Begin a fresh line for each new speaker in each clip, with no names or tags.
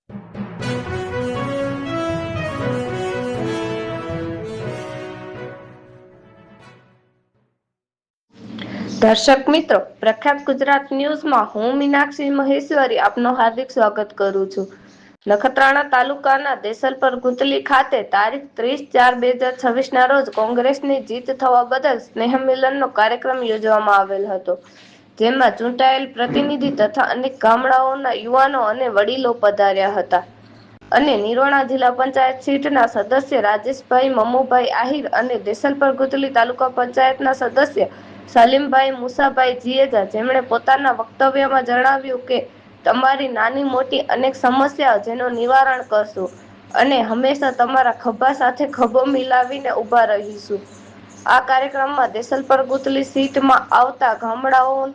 દર્શક મિત્રો, પ્રખ્યાત ગુજરાત ન્યૂઝમાં હું મીનાક્ષી મહેશ્વરી આપનું હાર્દિક સ્વાગત કરું છું. નખત્રાણા તાલુકાના દેસલપર ગુંતલી ખાતે તારીખ 30/4/2026 ના રોજ કોંગ્રેસની જીત થવા બદલ સ્નેહ મિલનનો કાર્યક્રમ યોજવામાં આવેલ હતો. જેમાં ચૂંટાયેલ પ્રતિનિધિ તથા અનેક ગામડાઓના યુવાનો અને વડીલો પધાર્યા હતા. અને નિરોણા જિલ્લા પંચાયત સીટના સદસ્ય રાજેશભાઈ મમુભાઈ આહિર અને દેસલપર ગુંતલી તાલુકા પંચાયતના સદસ્ય સલીમભાઈ મુસાભાઈ જીએજા, જેમણે પોતાના વક્તવ્યમાં જણાવ્યું કે તમારી નાની મોટી અનેક સમસ્યાઓ જેનું નિવારણ કરશું અને હંમેશા તમારા ખભા સાથે ખભો મિલાવીને ઉભા રહીશું. આ કાર્યક્રમમાં દેસલપર ગુંતલી સીટમાં આવતા ગામડાઓ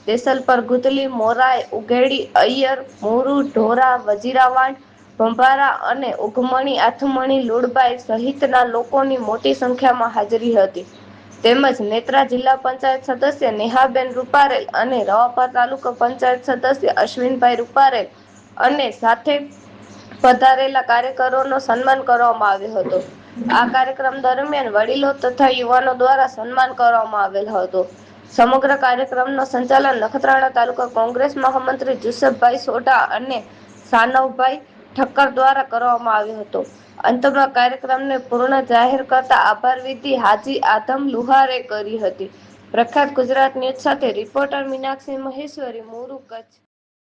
દેસલપર ગુંતલી, મોરાઈ, ઉઘેડી, અય્યર, મોરુ, ઢોરા, વજીરાવાડ, ભંભારા અને ઉગમણી, આથમણી, લુડબાઈ સહિતના લોકોની મોટી સંખ્યામાં હાજરી હતી. તેમજ નેત્રા જિલ્લા પંચાયત સદસ્ય નેહાબેન રૂપારેલ અને રવાપર તાલુકા પંચાયત સદસ્ય અશ્વિનભાઈ રૂપારેલ અને સાથે પધારેલા કાર્યકરોનો સન્માન કરવામાં આવ્યો હતો. આ કાર્યક્રમ દરમિયાન વડીલો તથા યુવાનો દ્વારા સન્માન કરવામાં આવેલ હતું. સમગ્ર કાર્યક્રમનું સંચાલન નખત્રાણા તાલુકા કોંગ્રેસ મહામંત્રી જુસફભાઈ સોઢા અને સાનવભાઈ ઠક્કર દ્વારા કરવામાં આવ્યો હતો. અંતમાં કાર્યક્રમને પૂર્ણ જાહેર કરતા આભાર વિધિ હાજી આધમ લુહારે કરી હતી. પ્રખ્યાત ગુજરાત ન્યૂઝ સાથે રિપોર્ટર મીનાક્ષી મહેશ્વરી, મોરુ, કચ્છ.